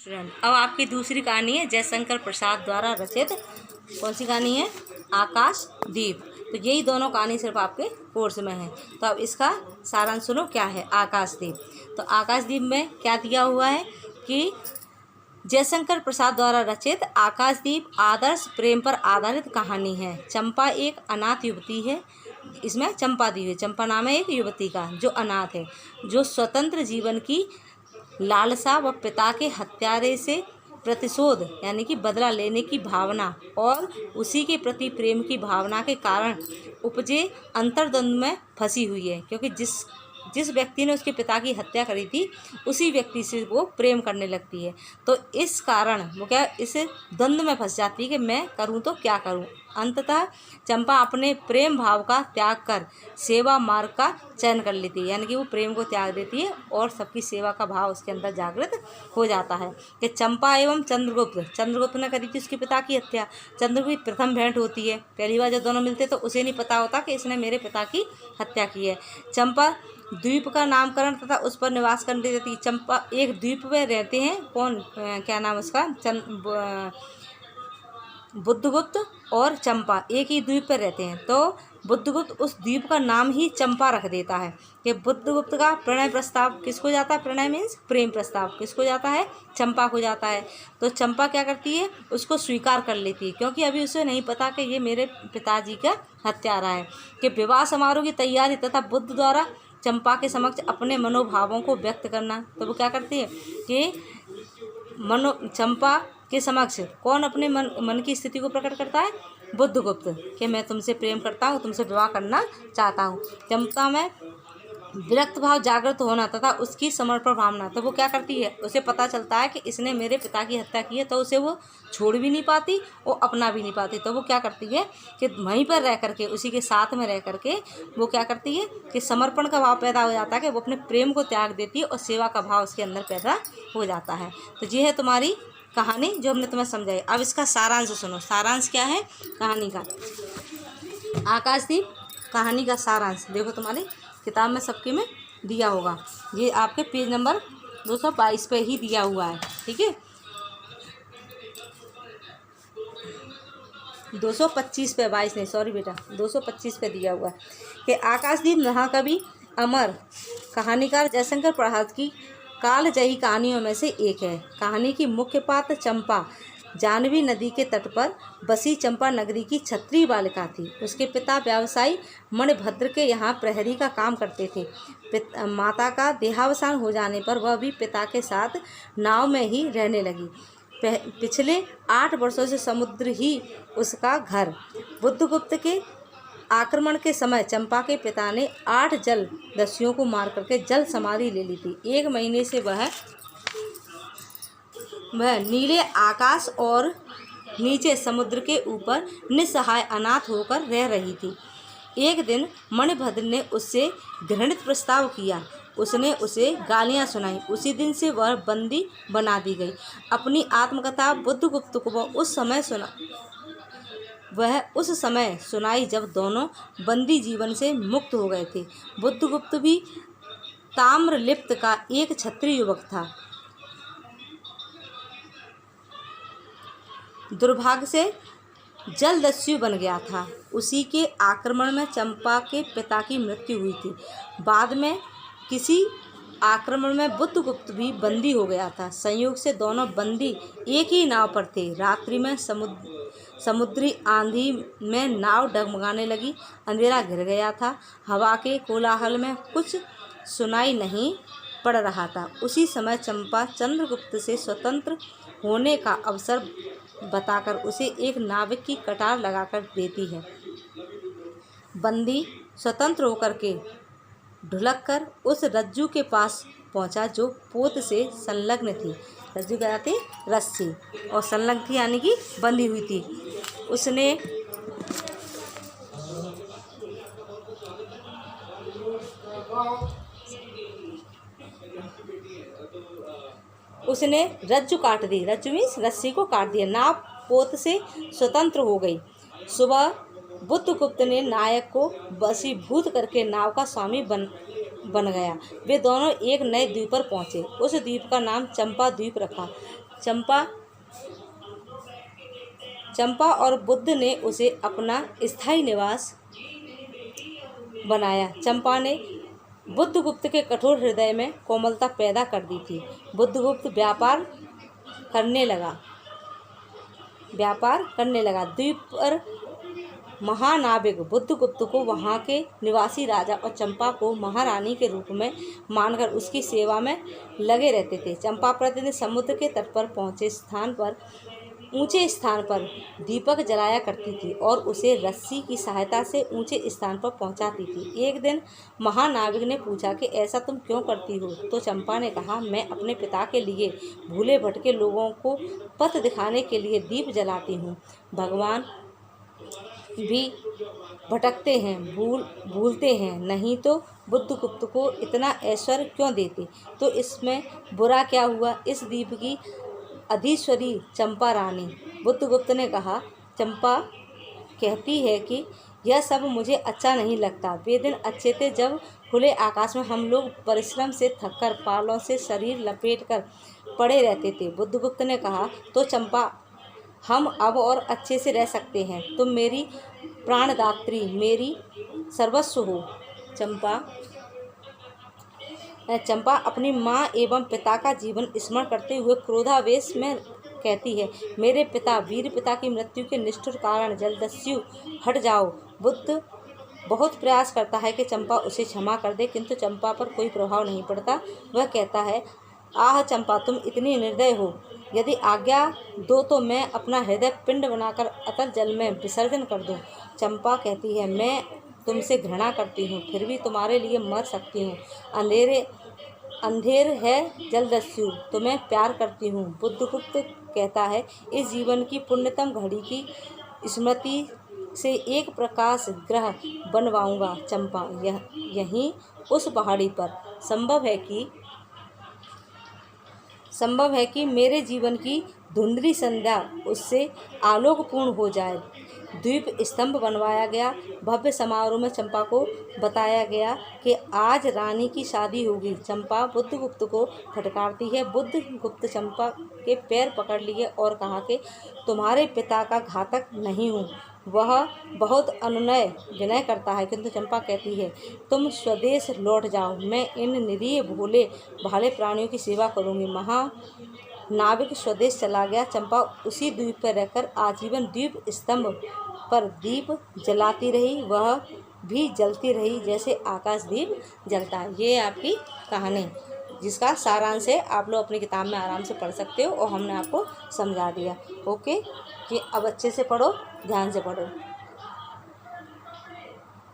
Student, अब आपकी दूसरी कहानी है जयशंकर प्रसाद द्वारा रचित। कौन सी कहानी है? आकाशदीप। तो यही दोनों कहानी सिर्फ आपके कोर्स में है। तो अब इसका सारांश सुनो, क्या है आकाशदीप। तो आकाशदीप में क्या दिया हुआ है कि जयशंकर प्रसाद द्वारा रचित आकाशदीप आदर्श प्रेम पर आधारित कहानी है। चंपा एक अनाथ युवती है। इसमें चंपा दी हुई, चंपा नाम है एक युवती का जो अनाथ है, जो स्वतंत्र जीवन की लालसा व पिता के हत्यारे से प्रतिशोध यानी कि बदला लेने की भावना और उसी के प्रति प्रेम की भावना के कारण उपजे अंतर्द्वंद में फंसी हुई है, क्योंकि जिस व्यक्ति ने उसके पिता की हत्या करी थी उसी व्यक्ति से वो प्रेम करने लगती है। तो इस कारण वो क्या इस द्वंद्व में फंस जाती है कि मैं करूं तो क्या करूं। अंततः चंपा अपने प्रेम भाव का त्याग कर सेवा मार्ग का चयन कर लेती है, यानी कि वो प्रेम को त्याग देती है और सबकी सेवा का भाव उसके अंदर जागृत हो जाता है। कि चंपा एवं चंद्रगुप्त ने करी थी उसके पिता की हत्या। चंद्रगुप्त की प्रथम भेंट होती है, पहली बार जब दोनों मिलते तो उसे नहीं पता होता कि इसने मेरे पिता की हत्या की है। चंपा द्वीप का नामकरण तथा उस पर निवास करने देती है। चंपा एक द्वीप में रहते हैं, कौन क्या नाम उसका, बुद्धगुप्त और चंपा एक ही द्वीप पर रहते हैं। तो बुद्धगुप्त उस द्वीप का नाम ही चंपा रख देता है कि बुद्धगुप्त का प्रणय प्रस्ताव किसको जाता है, प्रणय मीन्स प्रेम प्रस्ताव किसको जाता है, चंपा को जाता है। तो चंपा क्या करती है, उसको स्वीकार कर लेती है, क्योंकि अभी उसे नहीं पता कि ये मेरे पिताजी का हत्यारा है। कि विवाह समारोह की तैयारी तथा बुद्ध द्वारा चंपा के समक्ष अपने मनोभावों को व्यक्त करना। तो वो क्या करती है कि चंपा के समक्ष कौन अपने मन की स्थिति को प्रकट करता है, बुद्धगुप्त, कि मैं तुमसे प्रेम करता हूँ, तुमसे विवाह करना चाहता हूँ। चंपा में विरक्त भाव जागृत होना तथा उसकी समर्पण भावना। तो वो क्या करती है, उसे पता चलता है कि इसने मेरे पिता की हत्या की है, तो उसे वो छोड़ भी नहीं पाती और अपना भी नहीं पाती। तो वो क्या करती है कि वहीं पर रह करके, उसी के साथ में रह करके वो क्या करती है कि समर्पण का भाव पैदा हो जाता है, कि वो अपने प्रेम को त्याग देती है और सेवा का भाव उसके अंदर पैदा हो जाता है। तो ये है तुम्हारी कहानी जो हमने तुम्हें समझाई। अब इसका सारांश सुनो। सारांश क्या है कहानी का? आकाशदीप कहानी का सारांश देखो तुम्हारी किताब में सबके में दिया होगा। ये आपके पेज नंबर 222 पे ही दिया हुआ है, ठीक है। 225 पे, 22 नहीं, सॉरी बेटा, 225 पे दिया हुआ है कि आकाशदीप महाकवि अमर कहानीकार जयशंकर प्रसाद की कालजयी कहानियों में से एक है। कहानी की मुख्य पात्र चंपा जाह्नवी नदी के तट पर बसी चंपा नगरी की क्षत्रिय बालिका थी। उसके पिता व्यवसायी मणिभद्र के यहाँ प्रहरी का काम करते थे। माता का देहावसान हो जाने पर वह भी पिता के साथ नाव में ही रहने लगी। पिछले 8 वर्षों से समुद्र ही उसका घर। बुद्धगुप्त के आक्रमण के समय चंपा के पिता ने 8 जल दस्युओं को मार करके जल समाधि ले ली थी। 1 महीने से वह नीले आकाश और नीचे समुद्र के ऊपर निस्सहाय अनाथ होकर रह रही थी। एक दिन मणिभद्र ने उससे घृणित प्रस्ताव किया। उसने उसे गालियां सुनाई। उसी दिन से वह बंदी बना दी गई। अपनी आत्मकथा बुद्धगुप्त को वह उस समय सुनाई जब दोनों बंदी जीवन से मुक्त हो गए थे। बुद्धगुप्त भी ताम्रलिप्त का एक क्षत्रिय युवक था। दुर्भाग्य से जलदस्यु बन गया था। उसी के आक्रमण में चंपा के पिता की मृत्यु हुई थी। बाद में किसी आक्रमण में बुद्धगुप्त भी बंदी हो गया था। संयोग से दोनों बंदी एक ही नाव पर थे। रात्रि में समुद्री आंधी में नाव डगमगाने लगी। अंधेरा घिर गया था। हवा के कोलाहल में कुछ सुनाई नहीं पड़ रहा था। उसी समय चंपा चंद्रगुप्त से स्वतंत्र होने का अवसर बताकर उसे एक नाविक की कटार लगाकर देती है। बंदी स्वतंत्र होकर के ढुलक कर उस रज्जू के पास पहुंचा जो पोत से संलग्न थी। रज्जू क्या जाती, रस्सी, और संलग्न थी यानी कि बंधी हुई थी। उसने रज्जू काट दी। रज्जू मीन्स रस्सी को काट दिया। नाव पोत से स्वतंत्र हो गई। सुबह बुद्धगुप्त ने नायक को वशीभूत करके नाव का स्वामी बन गया। वे दोनों एक नए द्वीप पर पहुंचे। उस द्वीप का नाम चंपा द्वीप रखा। चंपा और बुद्ध ने उसे अपना स्थायी निवास बनाया। चंपा ने बुद्धगुप्त के कठोर हृदय में कोमलता पैदा कर दी थी। बुद्धगुप्त व्यापार करने लगा। द्वीप पर महानाविक बुद्धगुप्त को वहाँ के निवासी राजा और चंपा को महारानी के रूप में मानकर उसकी सेवा में लगे रहते थे। चंपा प्रतिदिन समुद्र के तट पर ऊंचे स्थान पर दीपक जलाया करती थी और उसे रस्सी की सहायता से ऊंचे स्थान पर पहुंचाती थी। एक दिन महानाविक ने पूछा कि ऐसा तुम क्यों करती हो? तो चंपा ने कहा, मैं अपने पिता के लिए भूले भटके लोगों को पथ दिखाने के लिए दीप जलाती हूँ। भगवान भी भटकते हैं, भूलते हैं, नहीं तो बुद्धगुप्त को इतना ऐश्वर्य क्यों देते? तो इसमें बुरा क्या हुआ? इस दीप की अधीश्वरी चंपा रानी। बुद्धगुप्त ने कहा, चंपा कहती है कि यह सब मुझे अच्छा नहीं लगता। वे दिन अच्छे थे जब खुले आकाश में हम लोग परिश्रम से थककर पालों से शरीर लपेटकर पड़े रहते थे। बुद्धगुप्त ने कहा, तो चंपा हम अब और अच्छे से रह सकते हैं। तुम मेरी प्राणदात्री, मेरी सर्वस्व हो। चंपा अपनी माँ एवं पिता का जीवन स्मरण करते हुए क्रोधावेश में कहती है, मेरे पिता वीर पिता की मृत्यु के निष्ठुर कारण जलदस्यु हट जाओ। बुद्ध बहुत प्रयास करता है कि चंपा उसे क्षमा कर दे, किंतु चंपा पर कोई प्रभाव नहीं पड़ता। वह कहता है, आह चंपा, तुम इतनी निर्दय हो। यदि आज्ञा दो तो मैं अपना हृदय पिंड बनाकर अतल जल में विसर्जन कर दूं। चंपा कहती है, मैं तुमसे घृणा करती हूँ, फिर भी तुम्हारे लिए मर सकती हूँ। अंधेर है जलदस्यु, तुम्हें प्यार करती हूँ। बुद्धगुप्त कहता है, इस जीवन की पुण्यतम घड़ी की स्मृति से एक प्रकाश ग्रह बनवाऊंगा। चंपा, यहीं उस पहाड़ी पर संभव है कि मेरे जीवन की धुंधली संध्या उससे आलोकपूर्ण हो जाए। द्वीप स्तंभ बनवाया गया। भव्य समारोह में चंपा को बताया गया कि आज रानी की शादी होगी। चंपा बुद्धगुप्त को फटकारती है। बुद्धगुप्त चंपा के पैर पकड़ लिए और कहा कि तुम्हारे पिता का घातक नहीं हूँ। वह बहुत अनुनय विनय करता है, किंतु चंपा कहती है, तुम स्वदेश लौट जाओ, मैं इन निरीह भोले भाले प्राणियों की सेवा करूँगी। महानाविक स्वदेश चला गया। चंपा उसी द्वीप पर रहकर आजीवन द्वीप स्तंभ पर दीप जलाती रही। वह भी जलती रही जैसे आकाश दीप जलता है। ये आपकी कहानी, जिसका सारांश है, आप लोग अपनी किताब में आराम से पढ़ सकते हो और हमने आपको समझा दिया। ओके, कि अब अच्छे से पढ़ो, ध्यान से पढ़ो।